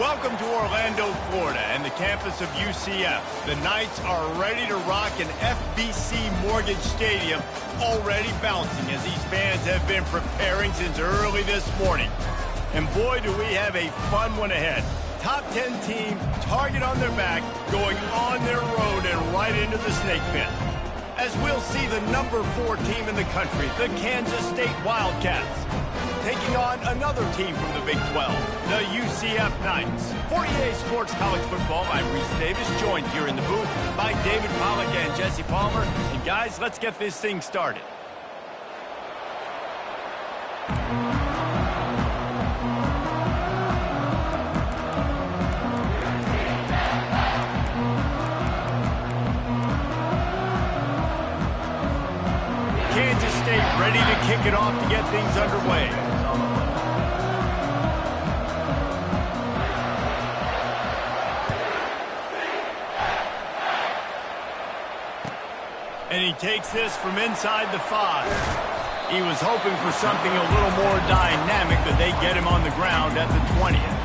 Welcome to Orlando, Florida, and the campus of UCF. The Knights are ready to rock an FBC Mortgage Stadium, already bouncing as these fans have been preparing since early this morning. And boy, do we have a fun one ahead. Top 10 team, target on their back, going on their road and right into the snake pit. As we'll see the number 4 team in the country, the Kansas State Wildcats, taking on another team from the Big 12, the UCF Knights. For EA Sports College Football, I'm Reese Davis, joined here in the booth by David Pollack and Jesse Palmer. And guys, let's get this thing started. Kansas State ready to kick it off to get things underway. And he takes this from inside the 5. He was hoping for something a little more dynamic, but they get him on the ground at the 20th.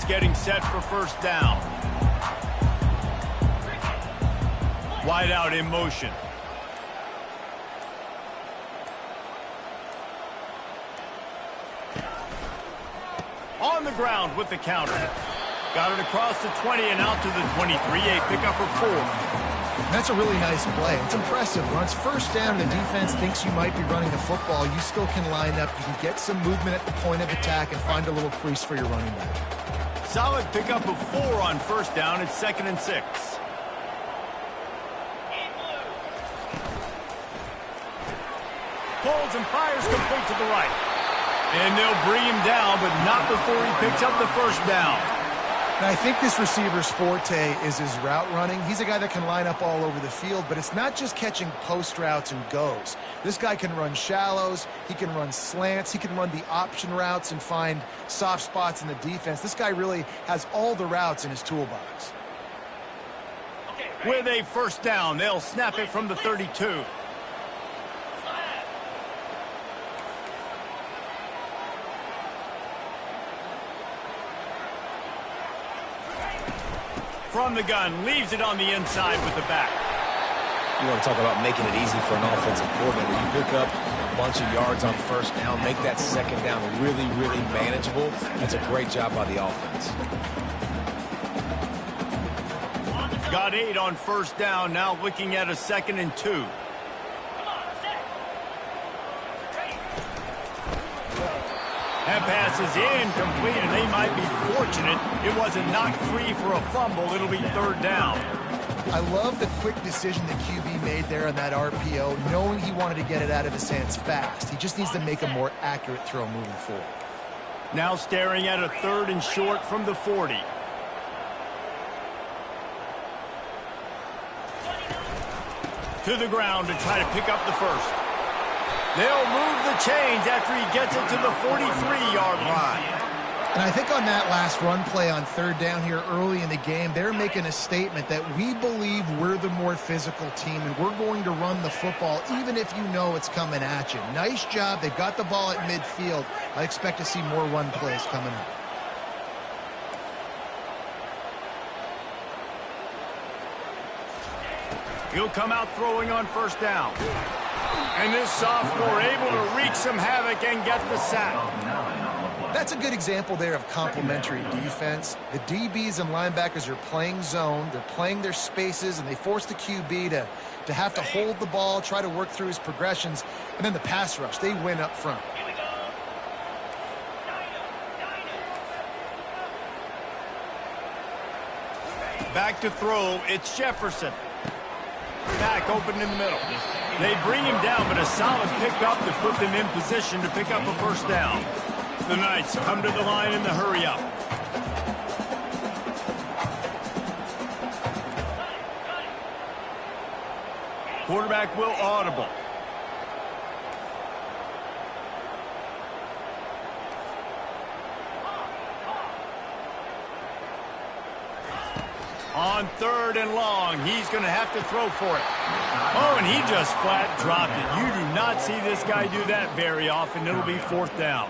Getting set for first down. Wide out in motion. On the ground with the counter. Got it across the 20 and out to the 23. A pickup for 4. That's a really nice play. It's impressive. Once first down, the defense thinks you might be running the football. You still can line up. You can get some movement at the point of attack and find a little crease for your running back. Solid pickup of 4 on first down. It's 2nd and 6. Pulls and fires complete to the right. And they'll bring him down, but not before he picks up the first down. And I think this receiver's forte is his route running. He's a guy that can line up all over the field, but it's not just catching post routes and goes. This guy can run shallows, he can run slants, he can run the option routes and find soft spots in the defense. This guy really has all the routes in his toolbox. With a first down, they'll snap it from the 32. From the gun, leaves it on the inside with the back. You want to talk about making it easy for an offensive coordinator. You pick up a bunch of yards on first down, make that second down really, really manageable. That's a great job by the offense. Got 8 on first down, now looking at a 2nd and 2. That pass is incomplete, and they might be fortunate it wasn't knocked free for a fumble. It'll be 3rd down. I love the quick decision the QB made there on that RPO, knowing he wanted to get it out of his hands fast. He just needs to make a more accurate throw moving forward. Now staring at a 3rd and short from the 40. To the ground to try to pick up the first. They'll move the chains after he gets it to the 43-yard line. And I think on that last run play on 3rd down here early in the game, they're making a statement that we believe we're the more physical team and we're going to run the football even if you know it's coming at you. Nice job. They've got the ball at midfield. I expect to see more run plays coming up. He'll come out throwing on first down. And this sophomore able to wreak some havoc and get the sack. That's a good example there of complementary defense. The DBs and linebackers are playing zone, they're playing their spaces, and they force the QB to have to hold the ball, try to work through his progressions, and then the pass rush, they win up front. Back to throw, it's Jefferson. Back open in the middle. They bring him down, but a solid pickup to put them in position to pick up a first down. The Knights come to the line in the hurry up. quarterback will audible. On 3rd and long, he's going to have to throw for it. Oh, and he just flat dropped it. You do not see this guy do that very often. It'll be 4th down.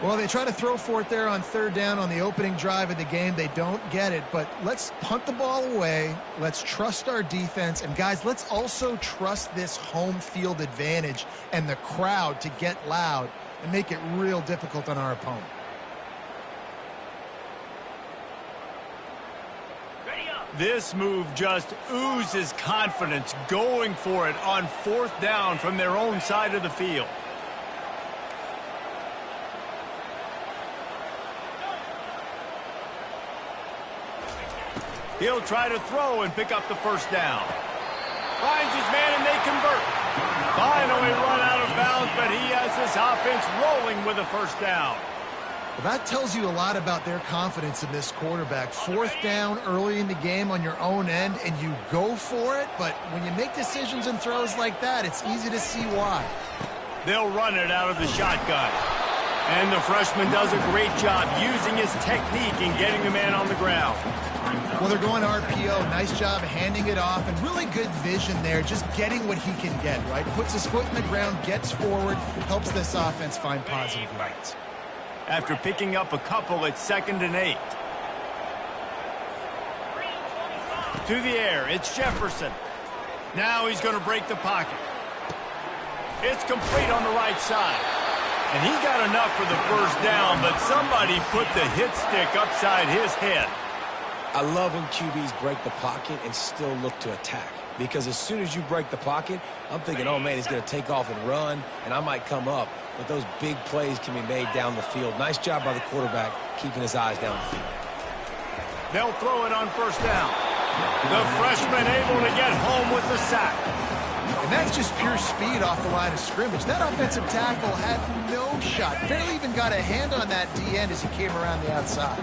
Well, they try to throw for it there on 3rd down on the opening drive of the game. They don't get it, but let's punt the ball away. Let's trust our defense. And, guys, let's also trust this home field advantage and the crowd to get loud and make it real difficult on our opponent. This move just oozes confidence, going for it on 4th down from their own side of the field. He'll try to throw and pick up the 1st down. Finds his man and they convert. Finally run out of bounds, but he has this offense rolling with a 1st down. Well, that tells you a lot about their confidence in this quarterback. 4th down early in the game on your own end, and you go for it, but when you make decisions and throws like that, it's easy to see why. They'll run it out of the shotgun. And the freshman does a great job using his technique and getting the man on the ground. Well, they're going RPO. Nice job handing it off, and really good vision there, just getting what he can get, right? Puts his foot in the ground, gets forward, helps this offense find positive yards. After picking up a couple, it's 2nd and 8. To the air, it's Jefferson. Now he's going to break the pocket. It's complete on the right side. And he got enough for the 1st down, but somebody put the hit stick upside his head. I love when QBs break the pocket and still look to attack. Because as soon as you break the pocket, I'm thinking, oh, man, he's going to take off and run, and I might come up. But those big plays can be made down the field. Nice job by the quarterback keeping his eyes down the field. They'll throw it on 1st down. The freshman able to get home with the sack. And that's just pure speed off the line of scrimmage. That offensive tackle had no shot. Barely even got a hand on that D-end as he came around the outside.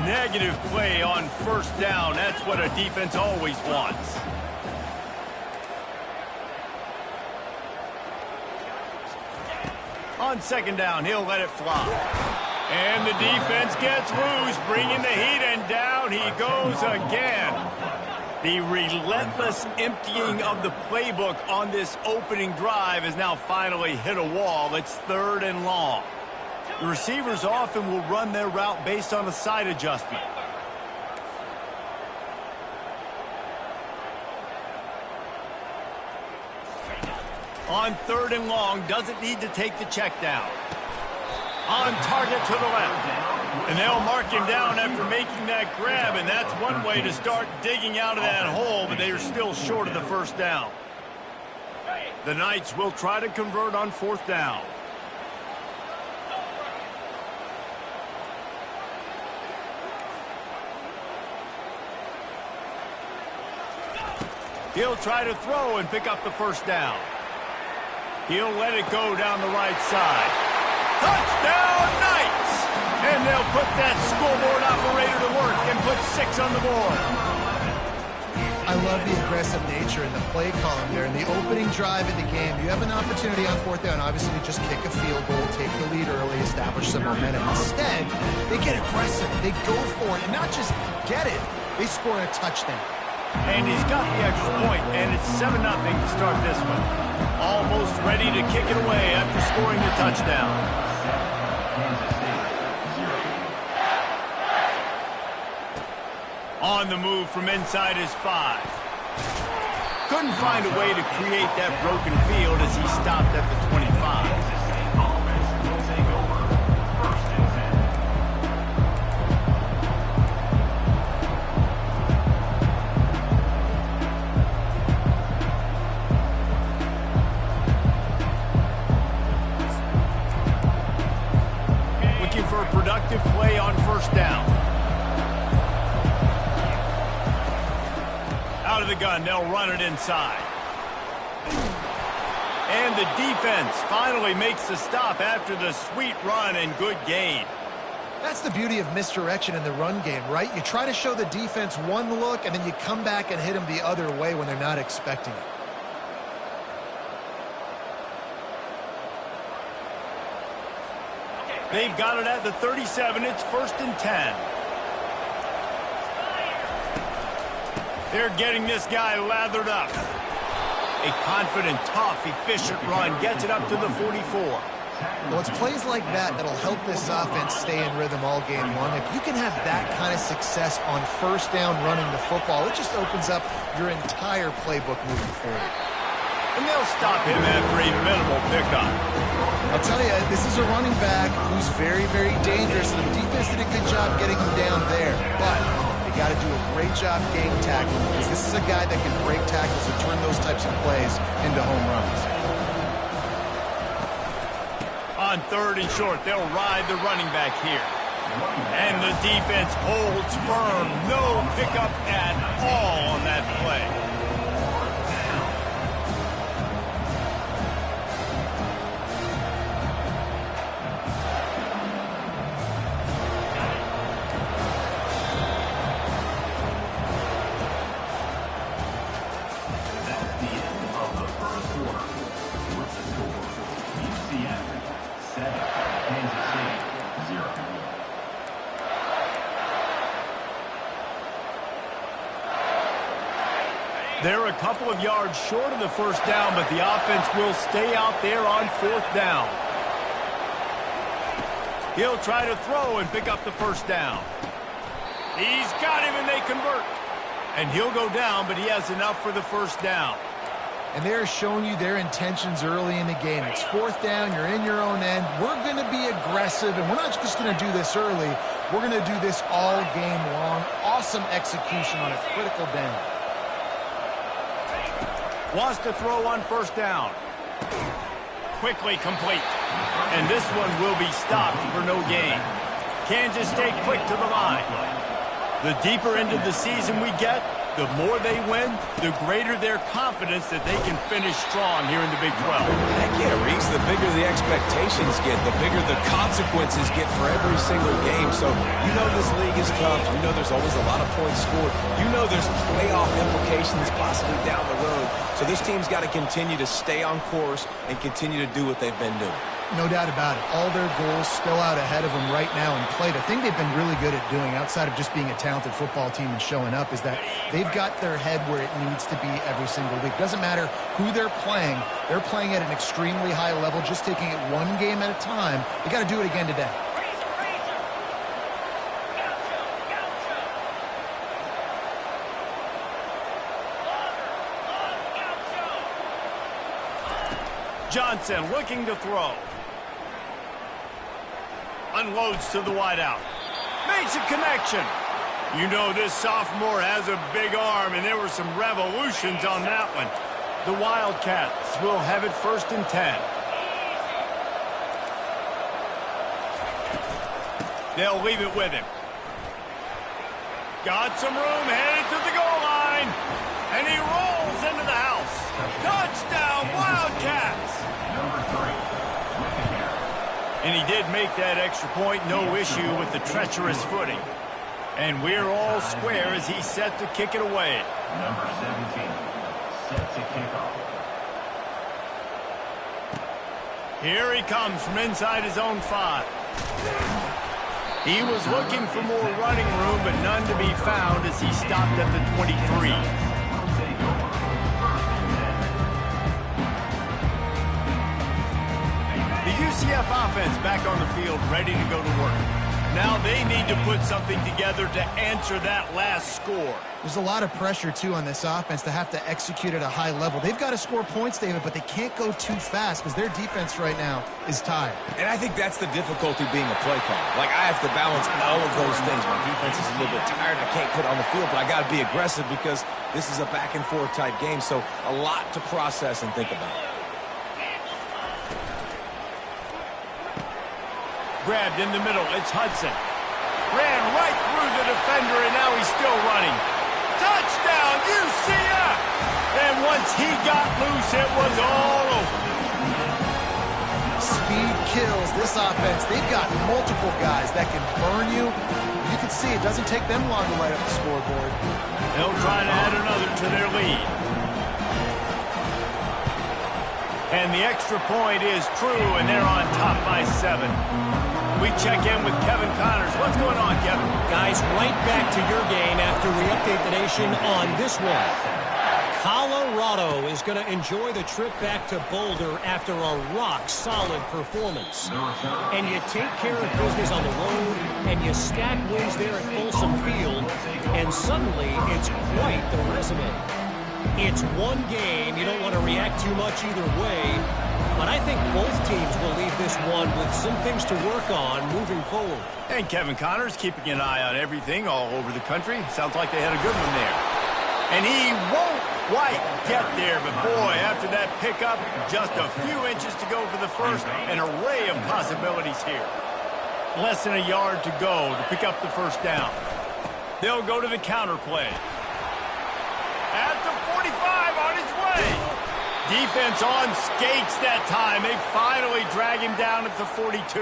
Negative play on 1st down. That's what a defense always wants. On 2nd down, he'll let it fly. And the defense gets loose, bringing the heat, and down he goes again. The relentless emptying of the playbook on this opening drive has now finally hit a wall. It's 3rd and long. The receivers often will run their route based on a side adjustment. On 3rd and long, doesn't need to take the check down. On target to the left. And they'll mark him down after making that grab, and that's one way to start digging out of that hole, but they are still short of the 1st down. The Knights will try to convert on 4th down. He'll try to throw and pick up the 1st down. He'll let it go down the right side. Touchdown, Knights! And they'll put that scoreboard operator to work and put 6 on the board. I love the aggressive nature in the play column there. In the opening drive of the game, you have an opportunity on 4th down, obviously, to just kick a field goal, take the lead early, establish some momentum. Instead, they get aggressive. They go for it, and not just get it, they score a touchdown. And he's got the extra point, and it's 7-0 to start this one. Almost ready to kick it away after scoring the touchdown. On the move from inside his 5. Couldn't find a way to create that broken field as he stopped at the 25. For a productive play on 1st down. Out of the gun, they'll run it inside. And the defense finally makes the stop after the sweet run and good gain. That's the beauty of misdirection in the run game, right? You try to show the defense one look, and then you come back and hit them the other way when they're not expecting it. They've got it at the 37. It's 1st and 10. They're getting this guy lathered up. A confident, tough, efficient run gets it up to the 44. Well, it's plays like that that'll help this offense stay in rhythm all game long. If you can have that kind of success on 1st down running the football, it just opens up your entire playbook moving forward. And they'll stop him after a minimal pickup. I'll tell you, this is a running back who's very, very dangerous, and the defense did a good job getting him down there. But they got to do a great job game tackling, because this is a guy that can break tackles and turn those types of plays into home runs. On 3rd and short, they'll ride the running back here. And the defense holds firm. No pickup at all on that play. They're a couple of yards short of the 1st down, but the offense will stay out there on 4th down. He'll try to throw and pick up the 1st down. He's got him, and they convert. And he'll go down, but he has enough for the 1st down. And they're showing you their intentions early in the game. It's 4th down, you're in your own end. We're going to be aggressive, and we're not just going to do this early. We're going to do this all game long. Awesome execution on a critical down. Wants to throw on 1st down. Quickly complete. And this one will be stopped for no gain. Kansas stay quick to the line. The deeper into the season we get, the more they win, the greater their confidence that they can finish strong here in the Big 12. Heck yeah, Reese, the bigger the expectations get, the bigger the consequences get for every single game. So you know this league is tough. You know there's always a lot of points scored. You know there's playoff implications possibly down the road. So this team's got to continue to stay on course and continue to do what they've been doing. No doubt about it. All their goals still out ahead of them right now in play. The thing they've been really good at doing, outside of just being a talented football team and showing up, is that they've got their head where it needs to be every single week. Doesn't matter who they're playing at an extremely high level, just taking it one game at a time. They got to do it again today. Johnson looking to throw. Unloads to the wideout. Makes a connection. You know this sophomore has a big arm, and there were some revolutions on that one. The Wildcats will have it 1st and 10. They'll leave it with him. Got some room, headed to the goal line. And he rolls into the house. Touchdown, Wildcats! And he did make that extra point, no issue with the treacherous footing. And we're all square as he's set to kick it away. Number 17, set to kick off. Here he comes from inside his own 5. He was looking for more running room, but none to be found as he stopped at the 23. UCF offense back on the field, ready to go to work. Now they need to put something together to answer that last score. There's a lot of pressure, too, on this offense to have to execute at a high level. They've got to score points, David, but they can't go too fast because their defense right now is tired. And I think that's the difficulty being a play caller. Like, I have to balance all of those things. My defense is a little bit tired. I can't put on the field, but I got to be aggressive because this is a back-and-forth type game. So a lot to process and think about. Grabbed in the middle. It's Hudson. Ran right through the defender, and now he's still running. Touchdown, UCF! And once he got loose, it was all over. Speed kills this offense. They've got multiple guys that can burn you. You can see it doesn't take them long to light up the scoreboard. They'll try to add another to their lead. And the extra point is true, and they're on top by 7. We check in with Kevin Connors. What's going on, Kevin? Guys, right back to your game after we update the nation on this one. Colorado is going to enjoy the trip back to Boulder after a rock-solid performance. And you take care of business on the road, and you stack wins there at Folsom Field, and suddenly it's quite the resume. It's one game. You don't want to react too much either way, but I think both teams will leave this one with some things to work on moving forward. And Kevin Connors keeping an eye on everything all over the country. Sounds like they had a good one there. And he won't quite get there, but boy, after that pickup, just a few inches to go for the first. An array of possibilities here. Less than a yard to go to pick up the first down. They'll go to the counter play. At the 45, on his way. Defense on skates that time. They finally drag him down at the 42.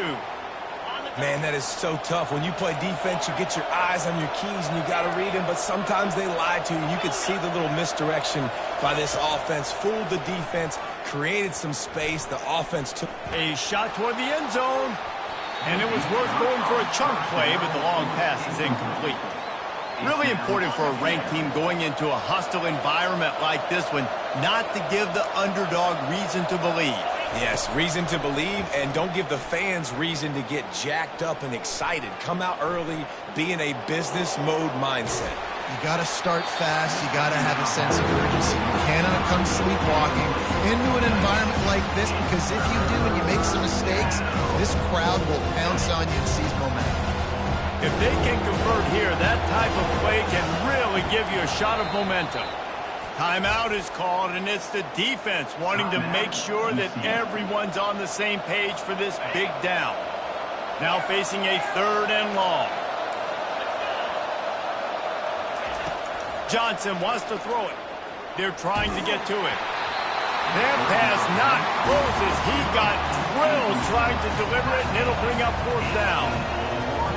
Man, that is so tough. When you play defense, you get your eyes on your keys and you got to read them, but sometimes they lie to you. You could see the little misdirection by this offense. Fooled the defense, created some space. The offense took a shot toward the end zone, and it was worth going for a chunk play, but the long pass is incomplete. Really important for a ranked team going into a hostile environment like this one, not to give the underdog reason to believe. Yes, reason to believe, and don't give the fans reason to get jacked up and excited. Come out early, be in a business mode mindset. You got to start fast. You got to have a sense of urgency. You cannot come sleepwalking into an environment like this, because if you do and you make some mistakes, this crowd will pounce on you and seize momentum. If they can convert here, that type of play can really give you a shot of momentum. Timeout is called, and it's the defense wanting to make sure that everyone's on the same page for this big down. Now facing a 3rd and long. Johnson wants to throw it. They're trying to get to it. That pass not close as he got drilled trying to deliver it, and it'll bring up 4th down.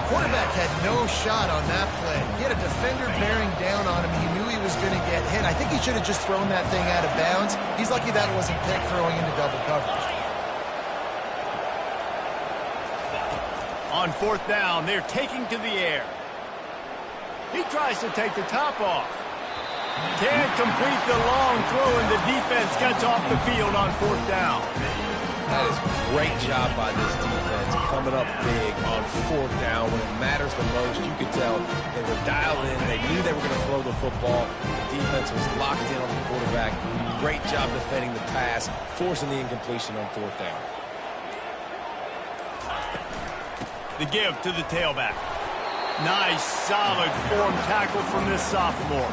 Quarterback had no shot on that play. He had a defender bearing down on him. He knew he was going to get hit. I think he should have just thrown that thing out of bounds. He's lucky that wasn't picked throwing into double coverage. On 4th down, they're taking to the air. He tries to take the top off. Can't complete the long throw, and the defense gets off the field on 4th down. That is a great job by this defense, coming up big on 4th down when it matters the most. You could tell they were dialed in. They knew they were going to throw the football. The defense was locked in on the quarterback. Great job defending the pass, forcing the incompletion on 4th down. The give to the tailback. Nice, solid form tackle from this sophomore.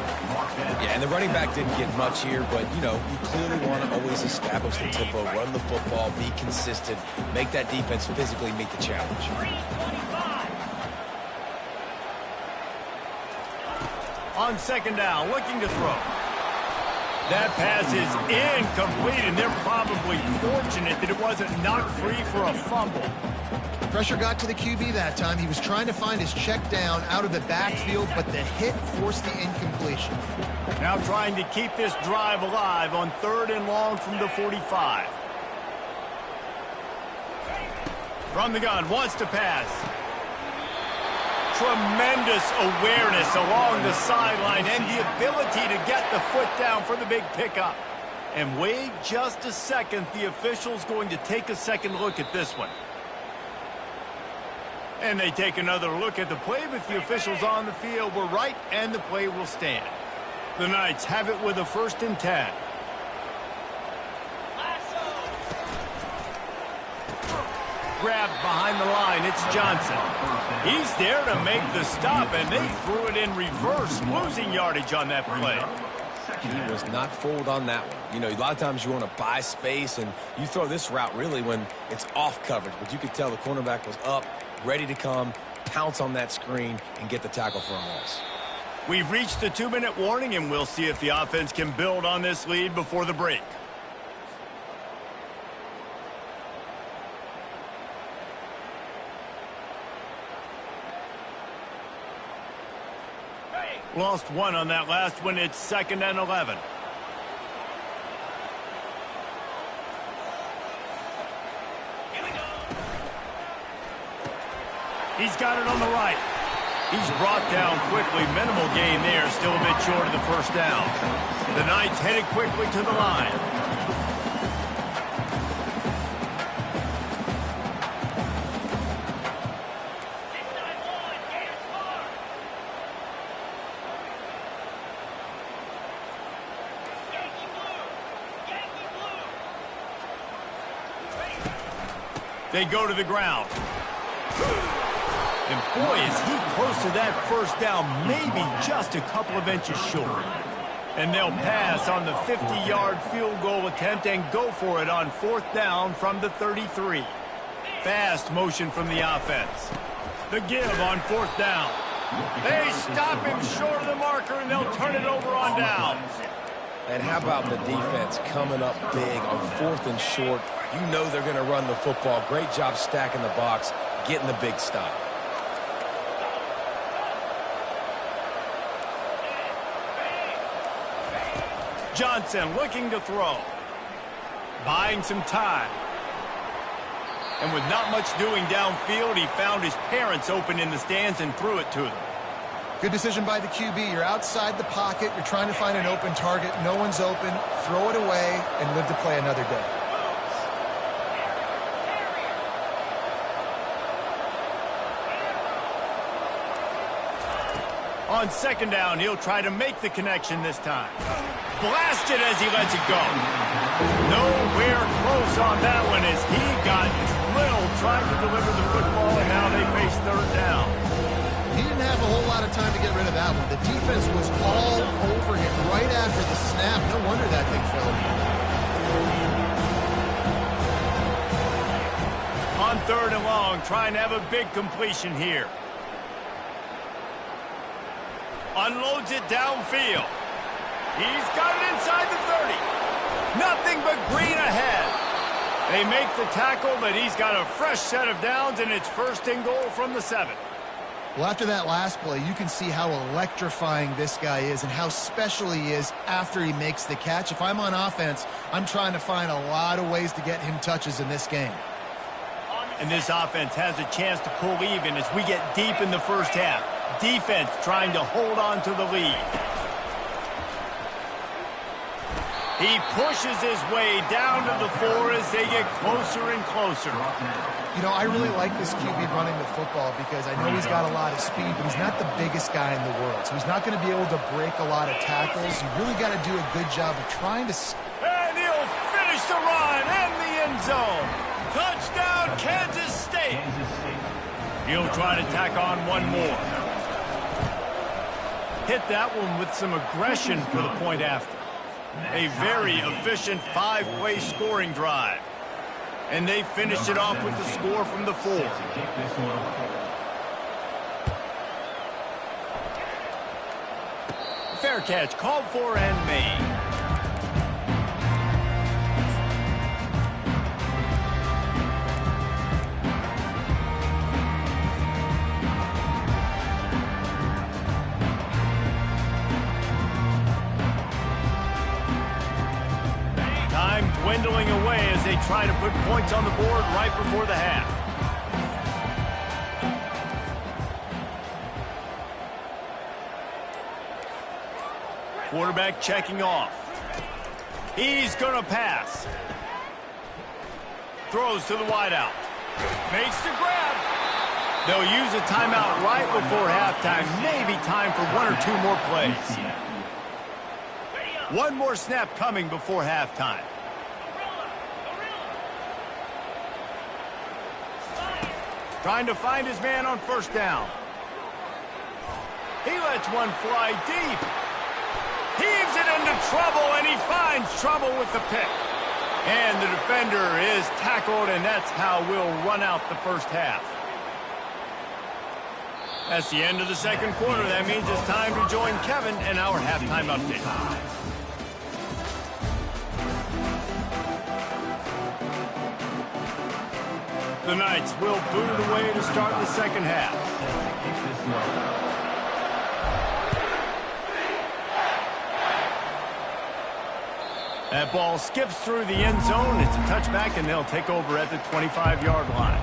Yeah, and the running back didn't get much here, but, you know, you clearly want to always establish the tempo, run the football, be consistent, make that defense physically meet the challenge. On 2nd down, looking to throw. That pass is incomplete, and they're probably fortunate that it wasn't knocked free for a fumble. Pressure got to the QB that time. He was trying to find his check down out of the backfield, but the hit forced the incompletion. Now trying to keep this drive alive on 3rd and long from the 45. From the gun, wants to pass. Tremendous awareness along the sideline and the ability to get the foot down for the big pickup. And wait just a second, the official's going to take a second look at this one. And they take another look at the play, but the officials on the field were right, and the play will stand. The Knights have it with a 1st and 10. Grabbed behind the line, it's Johnson. He's there to make the stop, and they threw it in reverse, losing yardage on that play. He was not fooled on that one. You know, a lot of times you want to buy space, and you throw this route really when it's off coverage, but you could tell the cornerback was up, ready to come, pounce on that screen, and get the tackle for a loss. We've reached the 2-minute warning, and we'll see if the offense can build on this lead before the break. Lost one on that last one. It's 2nd and 11. He's got it on the right. He's brought down quickly. Minimal gain there. Still a bit short of the first down. The Knights headed quickly to the line. They go to the ground. And boy, is he close to that first down, maybe just a couple of inches short. And they'll pass on the 50-yard field goal attempt and go for it on 4th down from the 33. Fast motion from the offense. The give on 4th down. They stop him short of the marker, and they'll turn it over on downs. And how about the defense coming up big on 4th and short? You know they're going to run the football. Great job stacking the box, getting the big stop. Johnson looking to throw. Buying some time. And with not much doing downfield, he found his parents open in the stands and threw it to them. Good decision by the QB. You're outside the pocket. You're trying to find an open target. No one's open. Throw it away and live to play another day. On 2nd down, he'll try to make the connection this time. Blasted as he lets it go. Nowhere close on that one as he got drilled trying to deliver the football, and now they face 3rd down. He didn't have a whole lot of time to get rid of that one. The defense was all over him right after the snap. No wonder that thing fell. On 3rd and long, trying to have a big completion here. Unloads it downfield. He's got it inside the 30. Nothing but green ahead. They make the tackle, but he's got a fresh set of downs, and it's 1st and goal from the 7. Well, after that last play, you can see how electrifying this guy is and how special he is after he makes the catch. If I'm on offense, I'm trying to find a lot of ways to get him touches in this game. And this offense has a chance to pull even as we get deep in the first half. Defense trying to hold on to the lead. He pushes his way down to the 4 as they get closer and closer. You know, I really like this QB running the football because I know he's got a lot of speed, but he's not the biggest guy in the world. So he's not going to be able to break a lot of tackles. You really got to do a good job of trying to... And he'll finish the run and the end zone. Touchdown, Kansas State. He'll try to tack on one more. Hit that one with some aggression for the point after. A very efficient 5-play scoring drive. And they finished it off with the score from the 4. Fair catch called for and made. Dwindling away as they try to put points on the board right before the half. Quarterback checking off. He's going to pass. Throws to the wideout. Makes the grab. They'll use a timeout right before halftime. Maybe time for 1 or 2 more plays. One more snap coming before halftime. Trying to find his man on 1st down. He lets one fly deep. Heaves it into trouble, and he finds trouble with the pick. And the defender is tackled, and that's how we'll run out the first half. That's the end of the 2nd quarter. That means it's time to join Kevin in our halftime update. The Knights will boot it away to start the 2nd half. That ball skips through the end zone. It's a touchback, and they'll take over at the 25-yard line.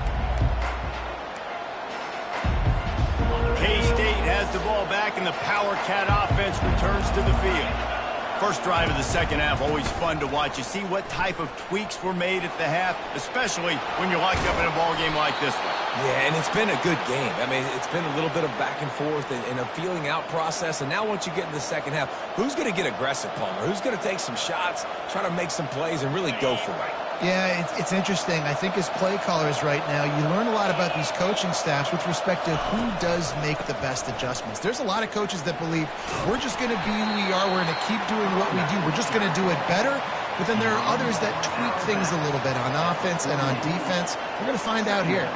K-State has the ball back, and the Power Cat offense returns to the field. First drive of the second half, always fun to watch. You see what type of tweaks were made at the half, especially when you're locked up in a ball game like this one. Yeah, and it's been a good game. I mean, it's been a little bit of back and forth and a feeling out process. And now once you get in the second half, who's going to get aggressive, Palmer? Who's going to take some shots, try to make some plays, and really go for it? Yeah, it's interesting. I think as play callers right now, you learn a lot about these coaching staffs with respect to who does make the best adjustments. There's a lot of coaches that believe we're just going to be who we are. We're going to keep doing what we do. We're just going to do it better. But then there are others that tweak things a little bit on offense and on defense. We're going to find out here.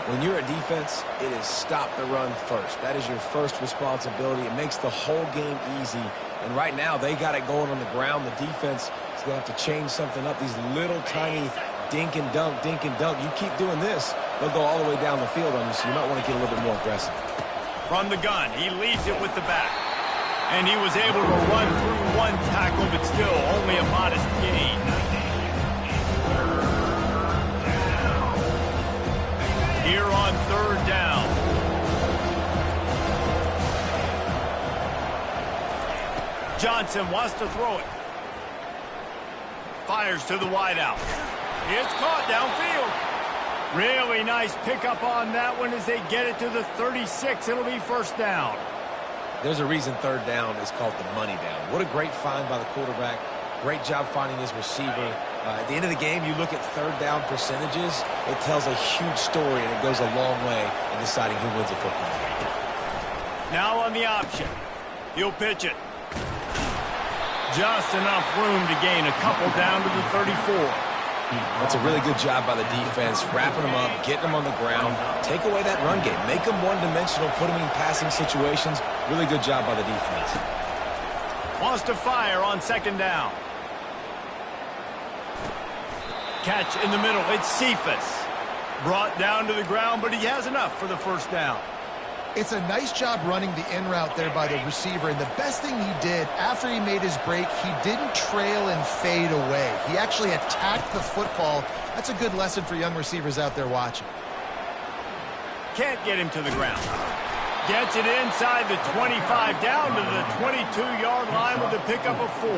When you're a defense, it is stop the run first. That is your first responsibility. It makes the whole game easy. And right now, they got it going on the ground. The defense is going to have to change something up. These little tiny dink and dunk, dink and dunk. You keep doing this, they'll go all the way down the field on you, so you might want to get a little bit more aggressive. From the gun, he leads it with the back. And he was able to run through one tackle, but still only a modest gain. Here on third down. Johnson wants to throw it. Fires to the wideout. It's caught downfield. Really nice pickup on that one as they get it to the 36. It'll be first down. There's a reason third down is called the money down. What a great find by the quarterback. Great job finding his receiver. At the end of the game, you look at third down percentages. It tells a huge story, and it goes a long way in deciding who wins a football game. Now on the option. He'll pitch it. Just enough room to gain a couple down to the 34. That's a really good job by the defense, wrapping them up, getting them on the ground. Take away that run game. Make them one-dimensional, put them in passing situations. Really good job by the defense. Wants to fire on second down. Catch in the middle. It's Cephas. Brought down to the ground, but he has enough for the first down. It's a nice job running the in route there by the receiver, and the best thing he did after he made his break, he didn't trail and fade away. He actually attacked the football. That's a good lesson for young receivers out there watching. Can't get him to the ground. Gets it inside the 25, down to the 22-yard line with a pickup of 4.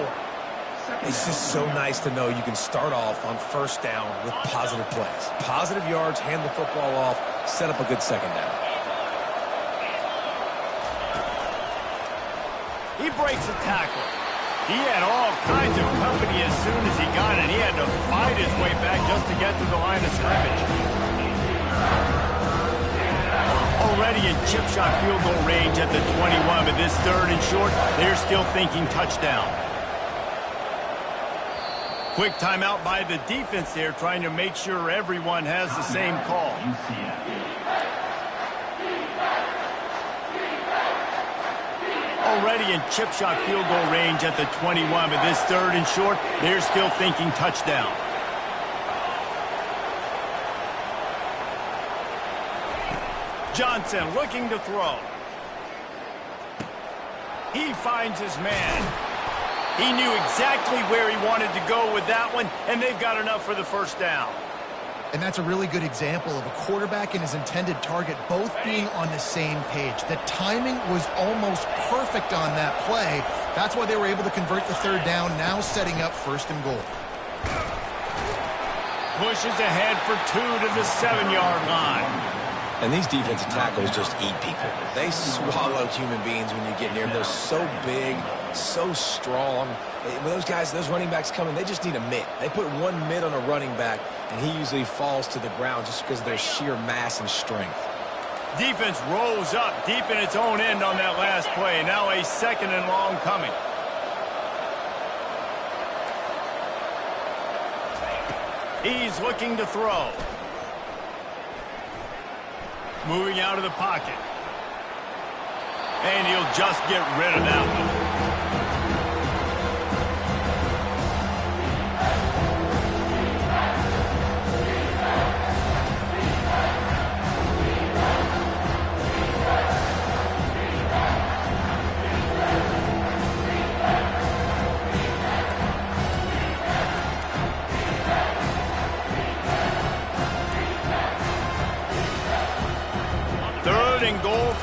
It's just so nice to know you can start off on first down with positive plays. Positive yards, hand the football off, set up a good second down. He breaks a tackle. He had all kinds of company as soon as he got it. He had to fight his way back just to get to the line of scrimmage. Already in chip shot field goal range at the 21, but this third and short, they're still thinking touchdown. Quick timeout by the defense there, trying to make sure everyone has the same call. Already in chip shot field goal range at the 21, but this third and short, they're still thinking touchdown. Johnson looking to throw. He finds his man. He knew exactly where he wanted to go with that one, and they've got enough for the first down. And that's a really good example of a quarterback and his intended target both being on the same page. The timing was almost perfect on that play. That's why they were able to convert the third down, now setting up first and goal. Pushes ahead for 2 to the 7-yard line. And these defensive tackles just eat people. They swallow human beings when you get near them. They're so big, so strong. When those guys, those running backs come in, they just need a mitt. They put one mitt on a running back, and he usually falls to the ground just because of their sheer mass and strength. Defense rolls up deep in its own end on that last play. Now a second and long coming. He's looking to throw. Moving out of the pocket. And he'll just get rid of that one.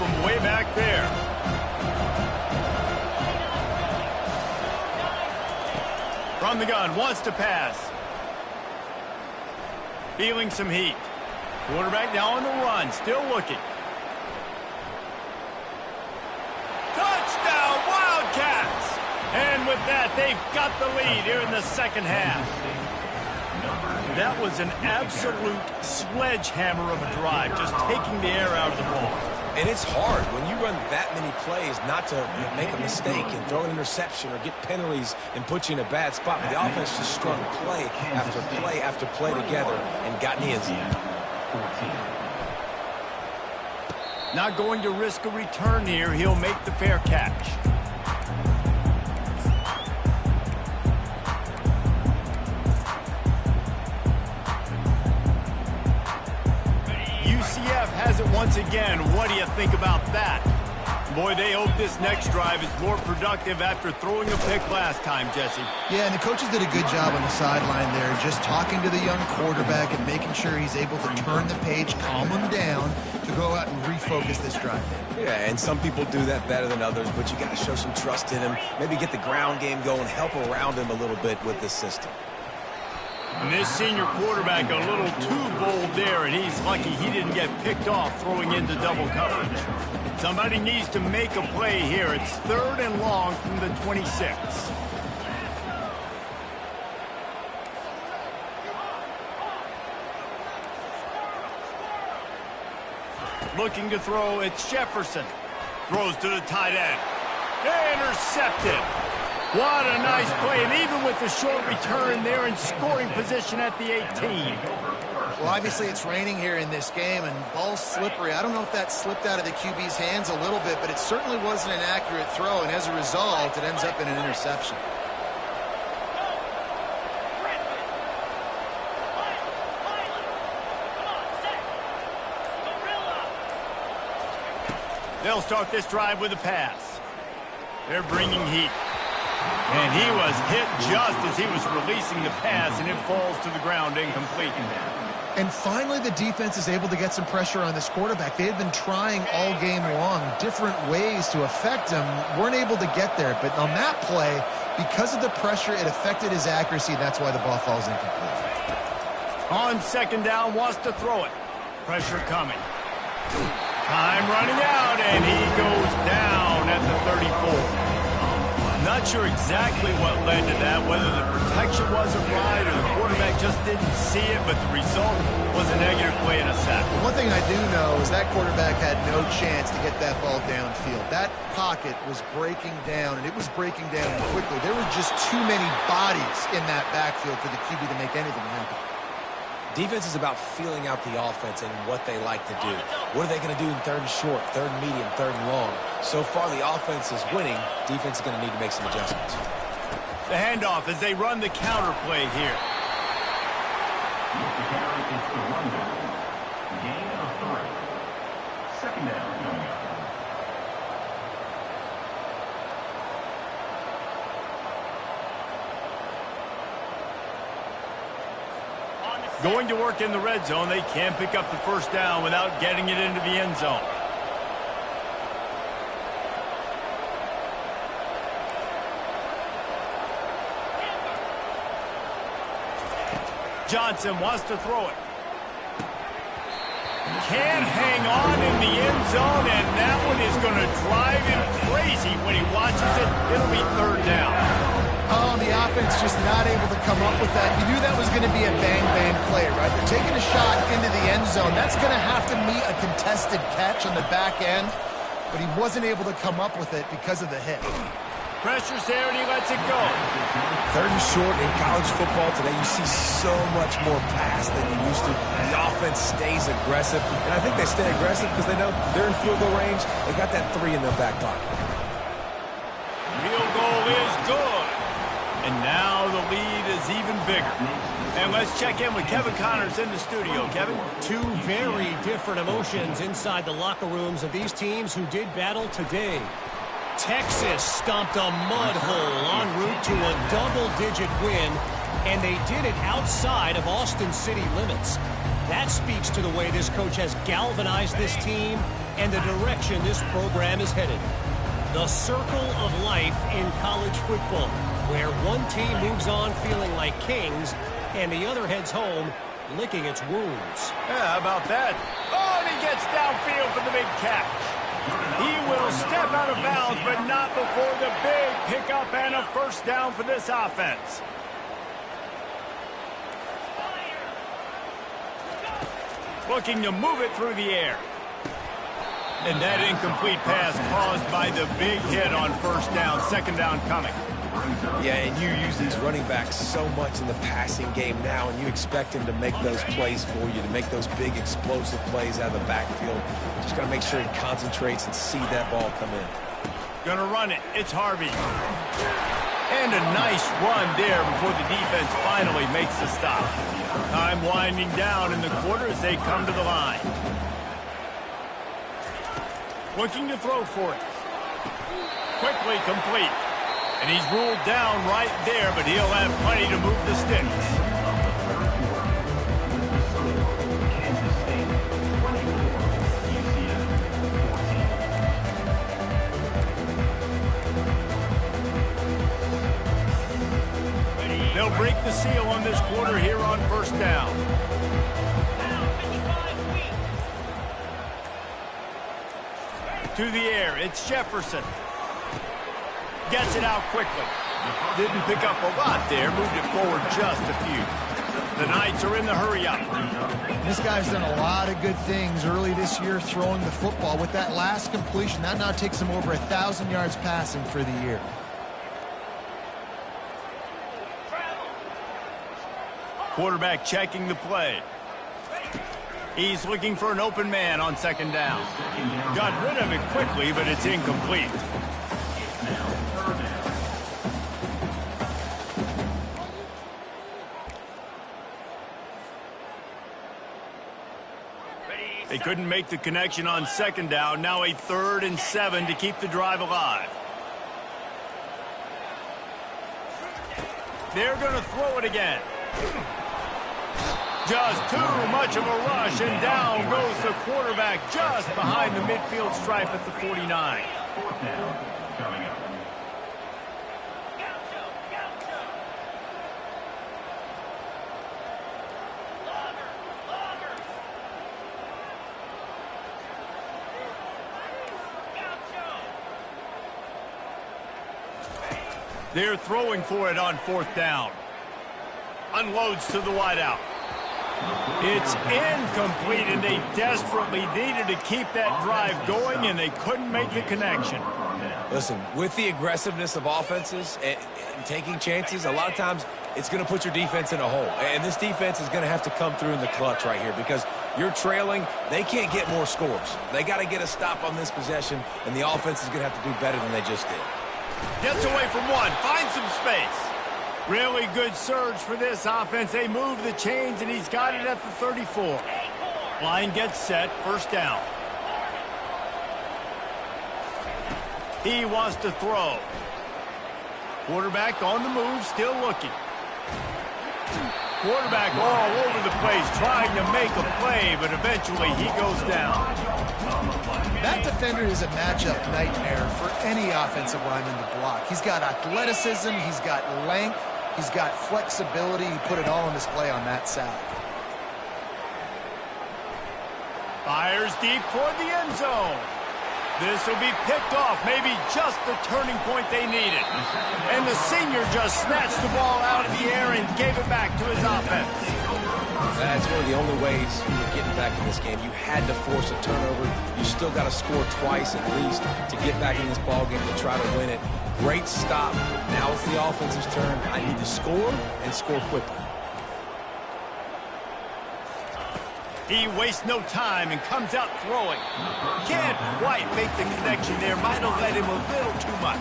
from way back there. From the gun, wants to pass. Feeling some heat. Quarterback now on the run, still looking. Touchdown, Wildcats! And with that, they've got the lead here in the second half. That was an absolute sledgehammer of a drive, just taking the air out of the ball. And it's hard when you run that many plays not to make a mistake and throw an interception or get penalties and put you in a bad spot. But the offense just strung play after play after play together and got in the end zone. Not going to risk a return here. He'll make the fair catch. UCF has it once again. What do you think about that? Boy, they hope this next drive is more productive after throwing a pick last time, Jesse. Yeah, and the coaches did a good job on the sideline there, just talking to the young quarterback and making sure he's able to turn the page, calm him down, to go out and refocus this drive. Yeah, and some people do that better than others, but you got to show some trust in him, maybe get the ground game going, help around him a little bit with this system. And this senior quarterback a little too bold there, and he's lucky he didn't get picked off throwing into double coverage. Somebody needs to make a play here. It's 3rd and long from the 26. Looking to throw, it's Jefferson. Throws to the tight end. Intercepted. What a nice play, and even with the short return, they're in scoring position at the 18. Well, obviously it's raining here in this game, and ball's slippery. I don't know if that slipped out of the QB's hands a little bit, but it certainly wasn't an accurate throw, and as a result, it ends up in an interception. They'll start this drive with a pass. They're bringing heat. And he was hit just as he was releasing the pass, and it falls to the ground incomplete. And finally, the defense is able to get some pressure on this quarterback. They had been trying all game long different ways to affect him, weren't able to get there. But on that play, because of the pressure, it affected his accuracy, and that's why the ball falls incomplete. On second down, wants to throw it. Pressure coming. Time running out, and he goes down at the 34. Not sure exactly what led to that, whether the protection wasn't right or the quarterback just didn't see it, but the result was a negative play and a sack. One thing I do know is that quarterback had no chance to get that ball downfield. That pocket was breaking down, and it was breaking down quickly. There were just too many bodies in that backfield for the QB to make anything happen. Defense is about feeling out the offense and what they like to do. What are they going to do in 3rd and short, 3rd and medium, 3rd and long? So far, the offense is winning. Defense is going to need to make some adjustments. The handoff as they run the counter play here. The carry is the rundown. Gain of 3. Second down coming up. Going to work in the red zone. They can't pick up the first down without getting it into the end zone. Johnson wants to throw it. Can't hang on in the end zone, and that one is going to drive him crazy when he watches it. It'll be 3rd down. Oh, the offense just not able to come up with that. You knew that was going to be a bang-bang play, right? They're taking a shot into the end zone. That's going to have to meet a contested catch on the back end, but he wasn't able to come up with it because of the hit. Pressure's there, and he lets it go. 3rd and short in college football today, you see so much more pass than you used to. The offense stays aggressive, and I think they stay aggressive because they know they're in field goal range. They got that 3 in their back pocket. Field goal is good. And now the lead is even bigger. And let's check in with Kevin Connors in the studio. Kevin? Two very different emotions inside the locker rooms of these teams who did battle today. Texas stomped a mud hole en route to a double-digit win. and they did it outside of Austin City limits. That speaks to the way this coach has galvanized this team and the direction this program is headed. The circle of life in college football, where one team moves on feeling like kings and the other heads home licking its wounds. Yeah, how about that? Oh, and he gets downfield for the big catch. He will step out of bounds, but not before the big pickup and a first down for this offense. Looking to move it through the air. And that incomplete pass caused by the big hit on first down, second down coming. Yeah, and you use these running backs so much in the passing game now, and you expect them to make those plays for you, to make those big explosive plays out of the backfield. Just got to make sure he concentrates and see that ball come in. Gonna run it. It's Harvey. And a nice run there before the defense finally makes the stop. Time winding down in the quarter as they come to the line. Looking to throw for it. Quickly complete. And he's ruled down right there, but he'll have plenty to move the sticks. They'll break the seal on this quarter here on first down. To the air, it's Jefferson. Gets it out quickly. Didn't pick up a lot there, moved it forward just a few. The Knights are in the hurry-up. This guy's done a lot of good things early this year throwing the football. With that last completion, that now takes him over 1,000 yards passing for the year. Quarterback checking the play. He's looking for an open man on second down. Got rid of it quickly, but it's incomplete. They couldn't make the connection on second down. Now a 3rd and 7 to keep the drive alive. They're going to throw it again. Just too much of a rush, and down goes the quarterback just behind the midfield stripe at the 49. Fourth down coming up. They're throwing for it on 4th down. Unloads to the wideout. It's incomplete, and they desperately needed to keep that drive going, and they couldn't make the connection. Listen, with the aggressiveness of offenses and taking chances, a lot of times it's going to put your defense in a hole. And this defense is going to have to come through in the clutch right here because you're trailing. They can't get more scores. They got to get a stop on this possession, and the offense is going to have to do better than they just did. Gets away from one, finds some space. Really good surge for this offense. They move the chains, and he's got it at the 34. Line gets set, first down. He wants to throw. Quarterback on the move, still looking. Quarterback all over the place, trying to make a play, but eventually he goes down. That defender is a matchup nightmare for any offensive lineman to block. He's got athleticism, he's got length, he's got flexibility. He put it all on display on that side. Fires deep toward the end zone. This will be picked off, maybe just the turning point they needed. And the senior just snatched the ball out of the air and gave it back to his offense. That's one of the only ways you were getting back in this game. You had to force a turnover. You still got to score twice at least to get back in this ball game to try to win it. Great stop. Now it's the offense's turn. I need to score and score quickly. He wastes no time and comes out throwing. Can't quite make the connection there. Might have led him a little too much.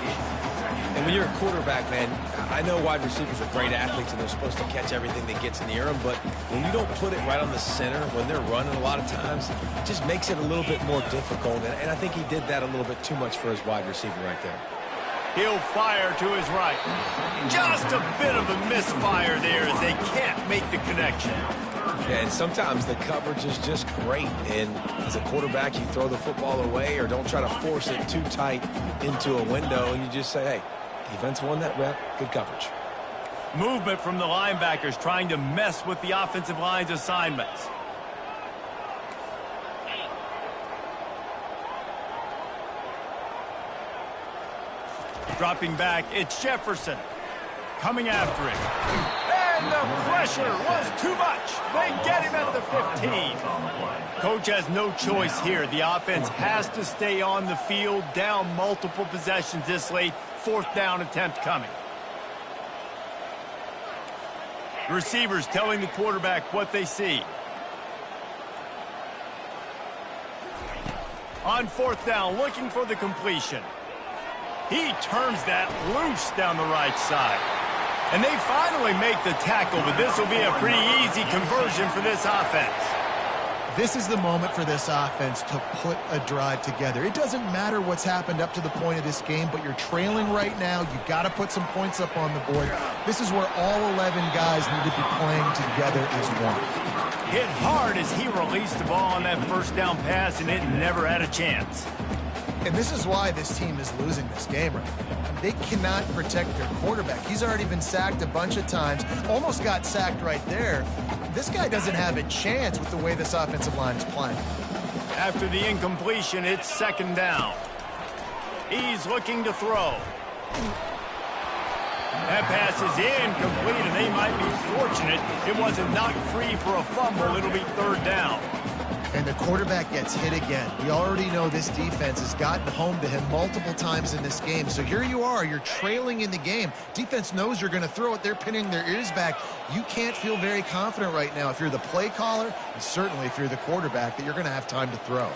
And when you're a quarterback, man, I know wide receivers are great athletes and they're supposed to catch everything that gets near them, but when you don't put it right on the center, when they're running a lot of times, it just makes it a little bit more difficult. And I think he did that a little bit too much for his wide receiver right there. He'll fire to his right. Just a bit of a misfire there as they can't make the connection. Yeah, and sometimes the coverage is just great. And as a quarterback, you throw the football away or don't try to force it too tight into a window, and you just say, hey, defense won that rep, good coverage. Movement from the linebackers trying to mess with the offensive line's assignments. Dropping back, it's Jefferson. Coming after it. And the pressure was too much. They get him at the 15. Coach has no choice here. The offense has to stay on the field, down multiple possessions this late. 4th down attempt coming. The receivers telling the quarterback what they see. On 4th down, looking for the completion. He turns that loose down the right side. And they finally make the tackle, but this will be a pretty easy conversion for this offense. This is the moment for this offense to put a drive together. It doesn't matter what's happened up to the point of this game, but you're trailing right now. You've got to put some points up on the board. This is where all 11 guys need to be playing together as one. Hit hard as he released the ball on that 1st down pass, and it never had a chance. And this is why this team is losing this game right now. They cannot protect their quarterback. He's already been sacked a bunch of times, almost got sacked right there. This guy doesn't have a chance with the way this offensive line is playing. After the incompletion, it's 2nd down. He's looking to throw. That pass is incomplete, and they might be fortunate it wasn't knocked free for a fumble. It'll be 3rd down. And the quarterback gets hit again. We already know this defense has gotten home to him multiple times in this game. So here you are, you're trailing in the game. Defense knows you're going to throw it. They're pinning their ears back. You can't feel very confident right now if you're the play caller, and certainly if you're the quarterback, that you're going to have time to throw.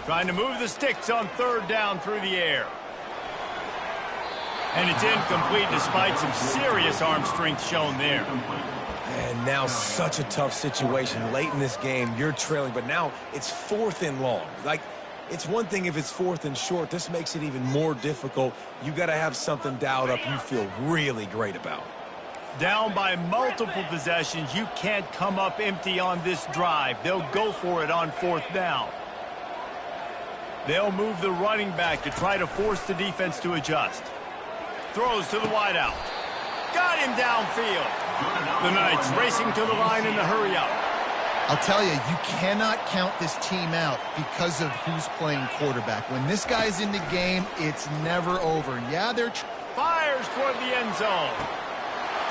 Trying to move the sticks on 3rd down through the air. And it's incomplete despite some serious arm strength shown there. And now such a tough situation. Late in this game, you're trailing, but now it's 4th and long. Like, it's one thing if it's 4th and short. This makes it even more difficult. You got to have something dialed up you feel really great about. Down by multiple possessions, you can't come up empty on this drive. They'll go for it on 4th down. They'll move the running back to try to force the defense to adjust. Throws to the wideout. Got him downfield. The Knights racing to the line in the hurry up. I'll tell you, you cannot count this team out because of who's playing quarterback. When this guy's in the game, it's never over. Yeah, they're... Fires toward the end zone.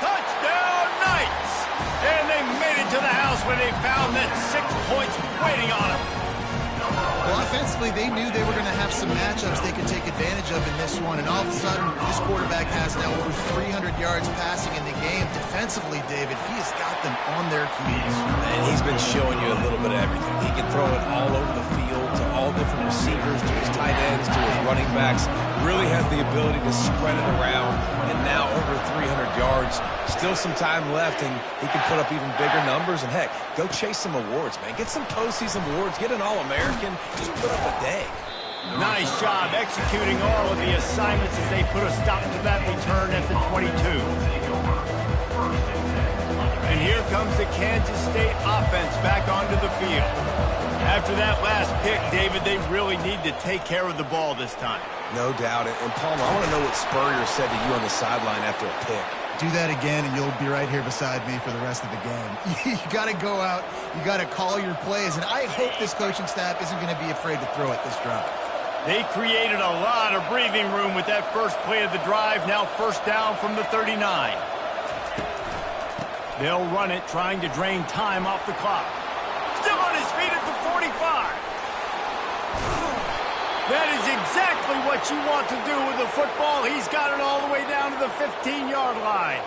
Touchdown, Knights! And they made it to the house when they found that 6 points waiting on them. Well, offensively, they knew they were going to have some matchups they could take advantage of in this one, and all of a sudden, this quarterback has now over 300 yards passing in the game. Defensively, David, he has got them on their heels. And he's been showing you a little bit of everything. He can throw it all over the field to all different receivers, to his tight ends, to his running backs. Really has the ability to spread it around, and now over 300 yards. Still some time left, and he can put up even bigger numbers. And, heck, go chase some awards, man. Get some postseason awards. Get an All-American. Just put up a day. Nice job executing all of the assignments as they put a stop to that return at the 22. And here comes the Kansas State offense back onto the field. After that last pick, David, they really need to take care of the ball this time. No doubt. And Palmer, I want to know what Spurrier said to you on the sideline after a pick. Do that again, and you'll be right here beside me for the rest of the game. You got to go out. You got to call your plays, and I hope this coaching staff isn't going to be afraid to throw it this drive. They created a lot of breathing room with that first play of the drive. Now 1st down from the 39. They'll run it, trying to drain time off the clock. Still on his feet at the 45. That is exactly what you want to do with the football. He's got it all the way down to the 15-yard line.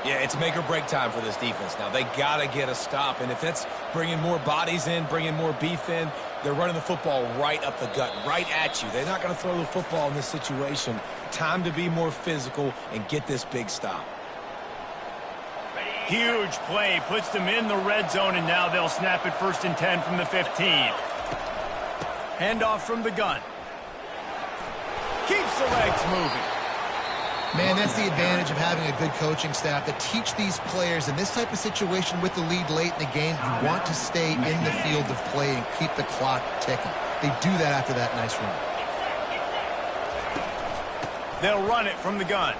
Yeah, it's make or break time for this defense now. They got to get a stop, and if that's bringing more bodies in, bringing more beef in, they're running the football right up the gut, right at you. They're not going to throw the football in this situation. Time to be more physical and get this big stop. Huge play, puts them in the red zone, and now they'll snap it 1st and 10 from the 15. Handoff from the gun. Keeps the legs moving. Man, that's the advantage of having a good coaching staff to teach these players in this type of situation with the lead late in the game. You want to stay in the field of play and keep the clock ticking. They do that after that nice run. They'll run it from the gun.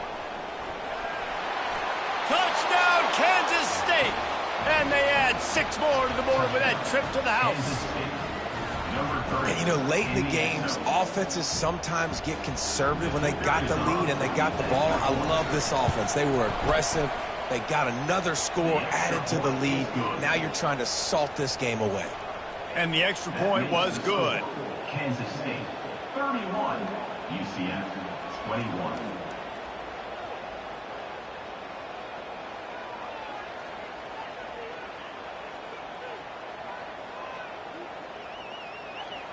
Touchdown, Kansas State! And they add 6 more to the board with that trip to the house. And, you know, late in the games, offenses sometimes get conservative when they got the lead and they got the ball. I love this offense. They were aggressive. They got another score added to the lead. Now you're trying to salt this game away. And the extra point was good. Kansas State 31, UCF 21.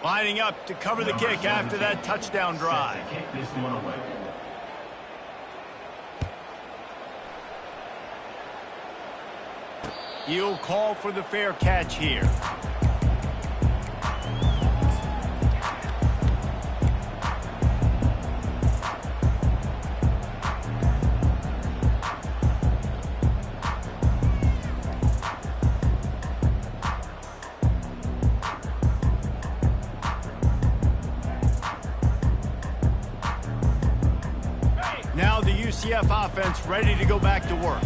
Lining up to cover the kick after that touchdown drive. Kick this one away. He'll call for the fair catch here. Now the UCF offense ready to go back to work.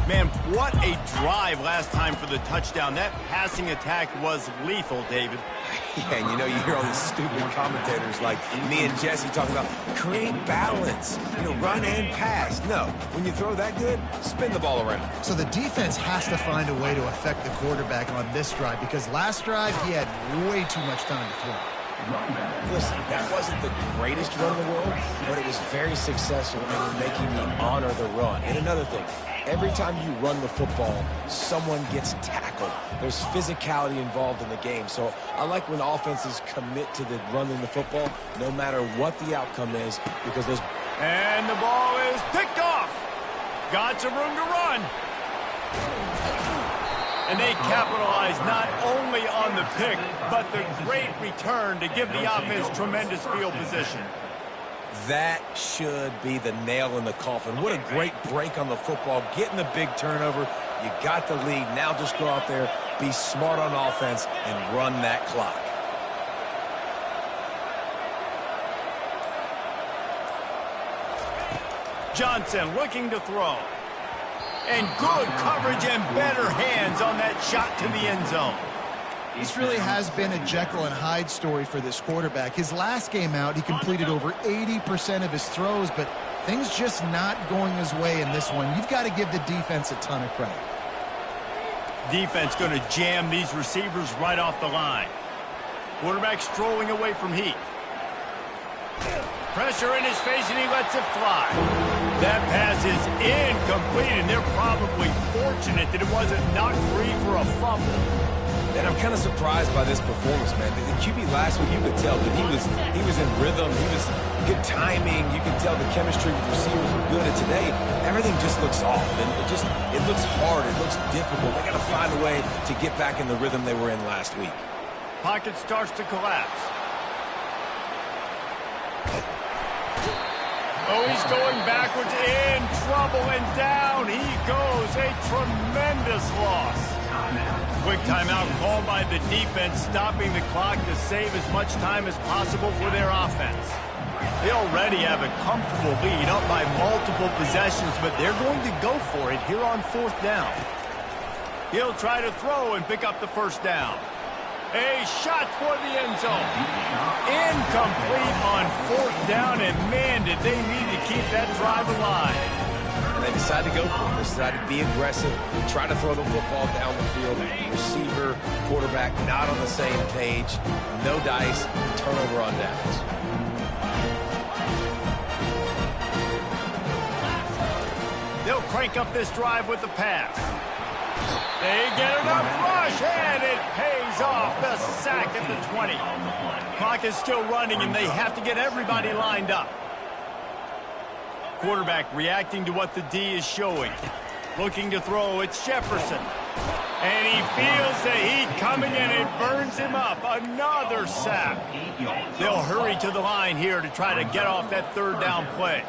Man, what a drive last time for the touchdown. That passing attack was lethal, David. Yeah, and you know, you hear all these stupid commentators like me and Jesse talking about create balance, you know, run and pass. No, when you throw that good, spin the ball around. So the defense has to find a way to affect the quarterback on this drive because last drive he had way too much time to throw. Listen, that wasn't the greatest run in the world, but it was very successful in making me honor the run. And another thing, every time you run the football, someone gets tackled. There's physicality involved in the game. So I like when offenses commit to the running the football, no matter what the outcome is, because those... And the ball is picked off. Got some room to run. And they capitalize not only on the pick, but the great return to give the offense tremendous field position. That should be the nail in the coffin. What a great break on the football, getting the big turnover. You got the lead. Now just go out there, be smart on offense, and run that clock. Johnson looking to throw. And good coverage and better hands on that shot to the end zone. This really has been a Jekyll and Hyde story for this quarterback. His last game out, he completed over 80% of his throws, but things just not going his way in this one. You've got to give the defense a ton of credit. Defense going to jam these receivers right off the line. Quarterback strolling away from heat. Pressure in his face, and he lets it fly. That pass is incomplete, and they're probably fortunate that it wasn't knocked free for a fumble. And I'm kind of surprised by this performance, man. The QB last week, you could tell that he was in rhythm. He was good timing. You can tell the chemistry with receivers were good. And today, everything just looks off. And it looks hard. It looks difficult. They got to find a way to get back in the rhythm they were in last week. Pocket starts to collapse. Oh, he's going backwards, in trouble, and down he goes. A tremendous loss. Quick timeout called by the defense, stopping the clock to save as much time as possible for their offense. They already have a comfortable lead, up by multiple possessions, but they're going to go for it here on 4th down. He'll try to throw and pick up the 1st down. A shot for the end zone. Incomplete on 4th down, and man, did they need to keep that drive alive. And they decided to go for it. They decided to be aggressive, try to throw the football down the field. Receiver, quarterback, not on the same page. No dice, turnover on downs. They'll crank up this drive with the pass. They get enough rush, and it pays off. The sack at the 20. Clock is still running, and they have to get everybody lined up. Quarterback reacting to what the D is showing. Looking to throw, it's Jefferson. And he feels the heat coming in. It burns him up. Another sack. They'll hurry to the line here to try to get off that third down play.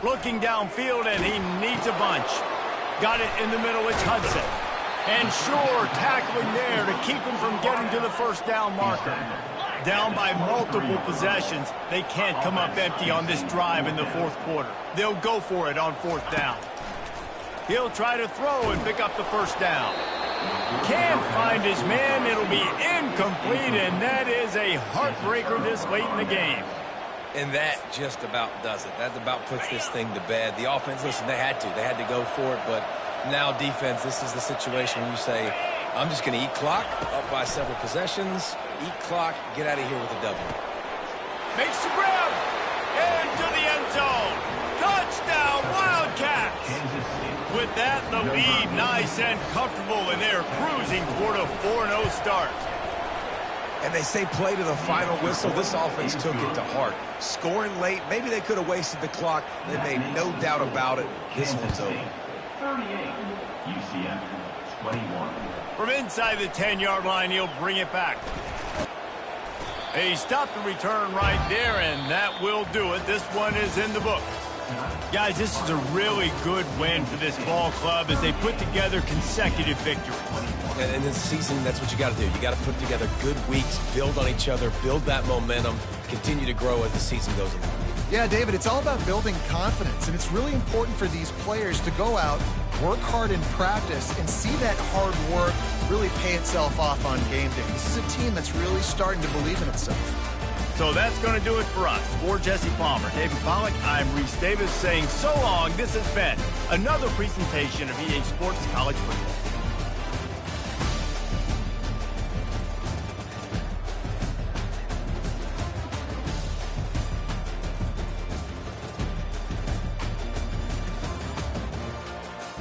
Looking downfield, and he needs a bunch. Got it in the middle, it's Hudson. And Shore tackling there to keep him from getting to the first down marker. Down by multiple possessions, they can't come up empty on this drive in the fourth quarter. They'll go for it on fourth down. He'll try to throw and pick up the first down. Can't find his man. It'll be incomplete, and that is a heartbreaker this late in the game. And that just about does it. That about puts this thing to bed. The offense, listen, they had to go for it, but now defense, this is the situation where you say, I'm just going to eat clock, up by several possessions, eat clock, get out of here with a W. Makes the grab, into the end zone. Touchdown, Wildcats. With that, the lead nice and comfortable, and they're cruising toward a 4-0 start. And they say play to the final whistle. This offense took it to heart. Scoring late, maybe they could have wasted the clock. They made no doubt about it. This one's over. 38, UCF 21. From inside the 10-yard line, he'll bring it back. He stopped the return right there, and that will do it. This one is in the book. Guys, this is a really good win for this ball club as they put together consecutive victories. And in this season, that's what you got to do. You got to put together good weeks, build on each other, build that momentum, continue to grow as the season goes along. Yeah, David, it's all about building confidence, and it's really important for these players to go out, work hard in practice, and see that hard work really pay itself off on game day. This is a team that's really starting to believe in itself. So that's going to do it for us. For Jesse Palmer, David Pollack, I'm Reese Davis saying so long. This has been another presentation of EA Sports College Football.